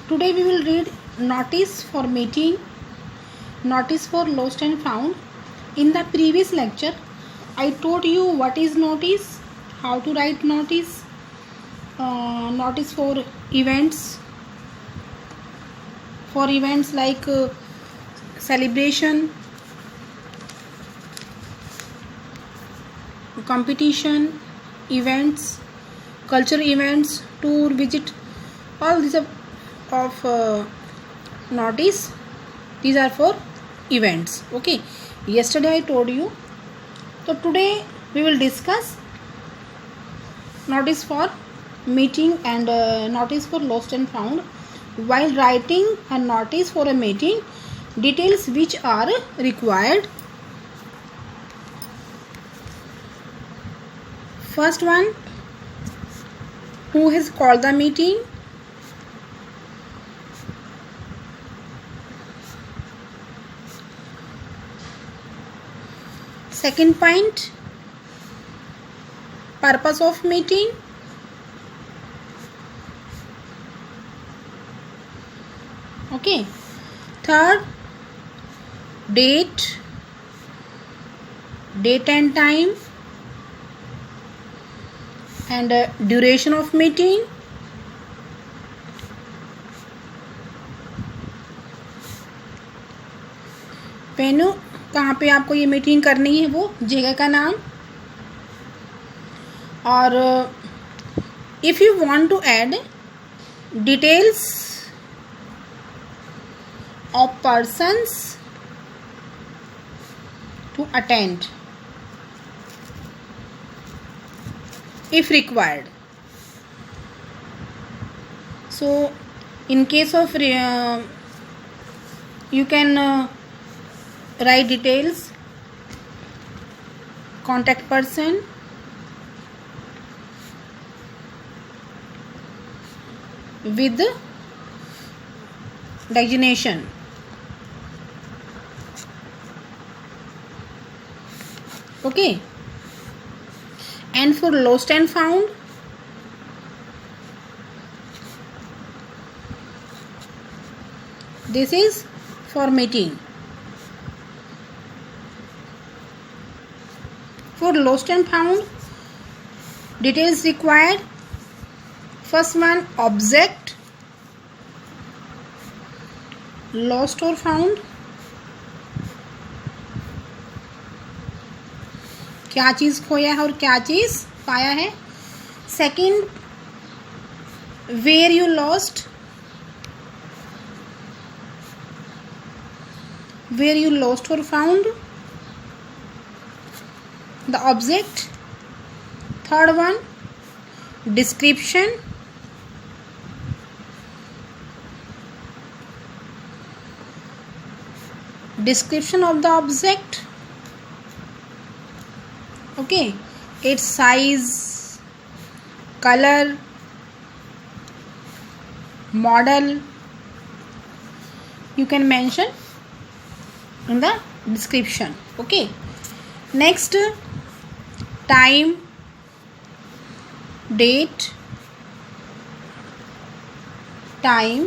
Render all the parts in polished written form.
Today we will read notice for meeting, notice for lost and found. In the previous lecture, I told you what is notice, how to write notice, notice for events like celebration, competition, events, cultural events, tour, visit, all these are of notice. These are for events. Okay, yesterday I told you. So today we will discuss notice for meeting and notice for lost and found. While writing a notice for a meeting, details which are required. First one, who has called the meeting? Second point, purpose of meeting. Okay. Third, date and time, and duration of meeting. Venue, कहाँ पे आपको ये meeting करनी है, वो जगह का नाम. और if you want to add details of persons to attend if required. So in case of you can write details, contact person, with designation. Okay. And for lost and found, this is for meeting. For lost and found, details required. First one, object, lost or found. क्या चीज़ खोया है और क्या चीज़ पाया है. Second, where you lost, where you lost or found the object. Third one, description, description of the object. Okay, its size, color, model, you can mention in the description. Okay, next, time, date, time,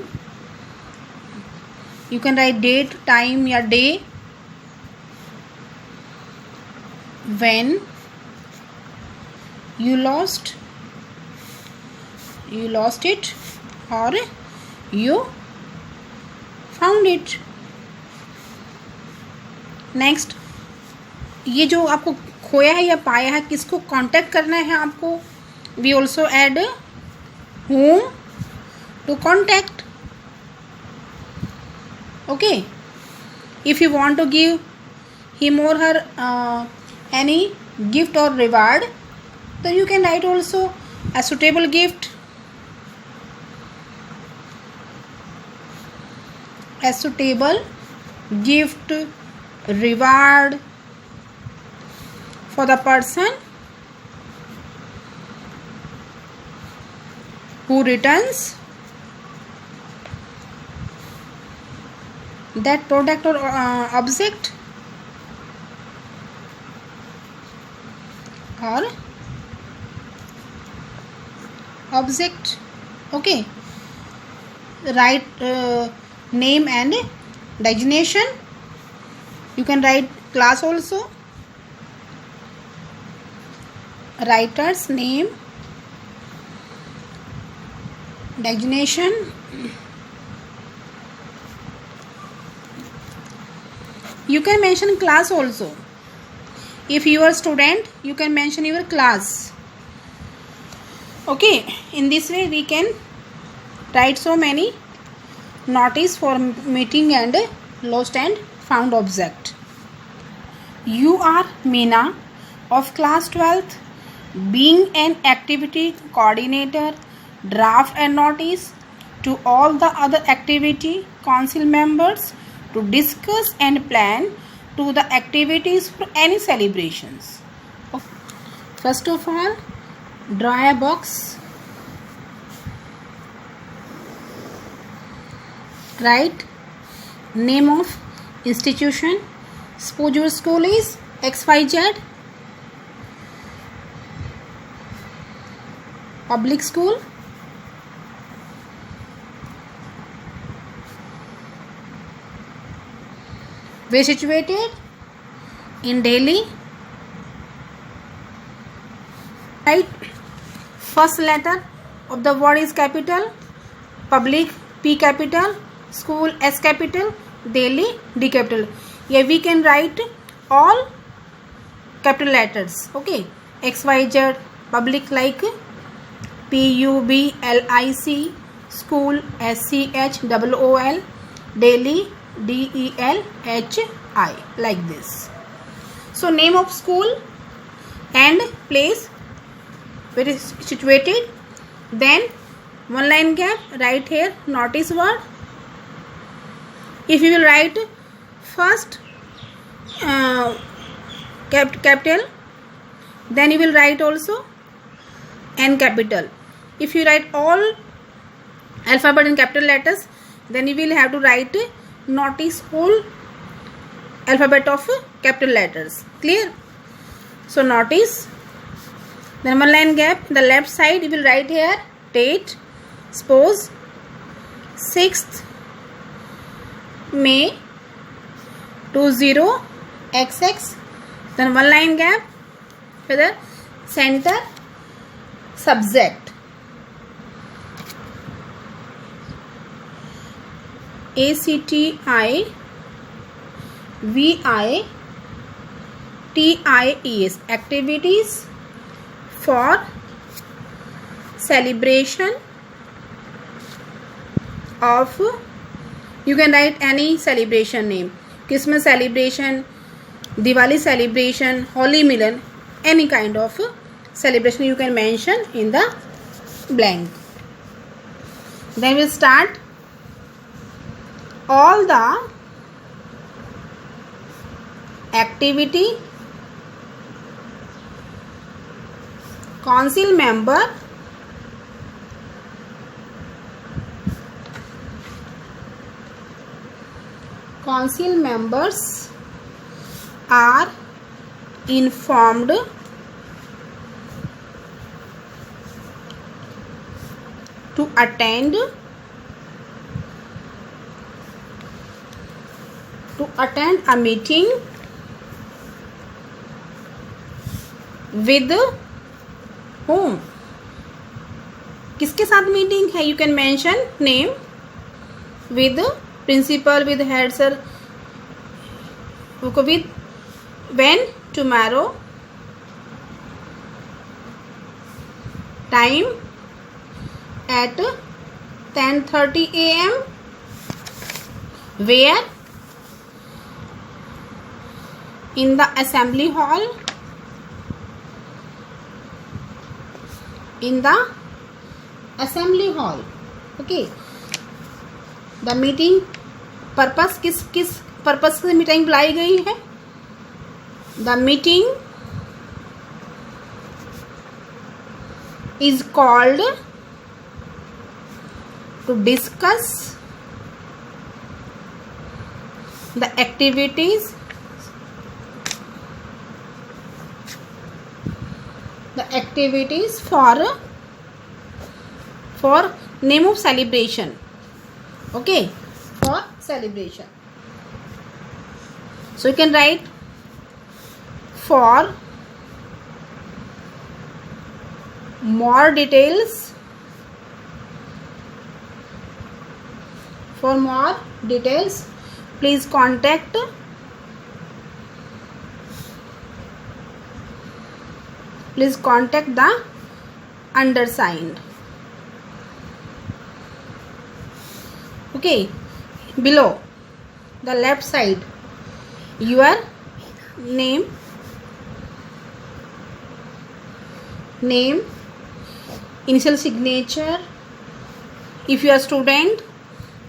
you can write date, time या day, when you lost it or you found it. Next, ये जो आपको खोया है या पाया है, किसको कांटेक्ट करना है आपको. We also add whom to contact. Okay, if you want to give him or her any gift or reward, then you can write also a suitable gift, a suitable gift, reward for the person who returns that product or object or object. Okay, write name and designation. You can write class also. Writer's name, designation. You can mention class also. If you are student, you can mention your class. Okay, in this way we can write so many notice for meeting and lost and found object. You are Meena of class 12th, being an activity coordinator, draft a notice to all the other activity council members to discuss and plan to the activities for any celebrations. First of all, draw a box. Write name of institution. Suppose your school is XYZ public school. Where situated? In Delhi. Right. First letter of the word is capital. Public P capital. School S capital. Delhi D capital. Here we can write all capital letters. Okay. XYZ public like PUBLIC, school SCHOOL, Delhi DELHI, like this. So name of school and place where it is situated. Then one line gap, write here notice word. If you will write first capital, then you will write also N capital. If you write all alphabet in capital letters, then you will have to write notice whole alphabet of capital letters. Clear? So notice. Then one line gap. The left side you will write here date. Suppose 6th May 20XX. Then one line gap. Further center subject. ACTIVITIES activities for celebration of, you can write any celebration name, Christmas celebration, Diwali celebration, Holy Milan, any kind of celebration you can mention in the blank. Then we'll start all the activity council members are informed to attend a meeting with whom. किसके साथ meeting है? You can mention name. With principal, with head sir, with when, tomorrow, time at 10:30 AM, where, in the assembly hall, in the assembly hall. Okay, the meeting purpose, किस purpose से meeting बुलाई गई है? The meeting is called to discuss the activities for name of celebration. Okay, for celebration. So you can write for more details. For more details, please contact the undersigned. Okay, below the left side, your name, initial signature. If you are student,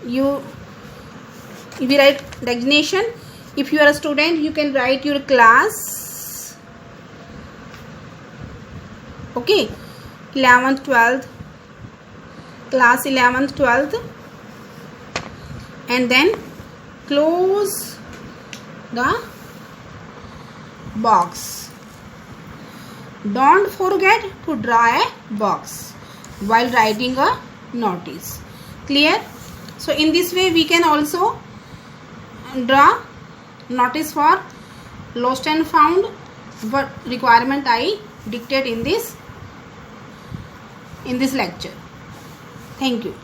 you write designation. If you are a student, you can write your class. Okay, 11th 12th, class 11th 12th, and then close the box. Don't forget to draw a box while writing a notice. Clear? So in this way we can also draw notice for lost and found. What requirement I dictate in this lecture. Thank you.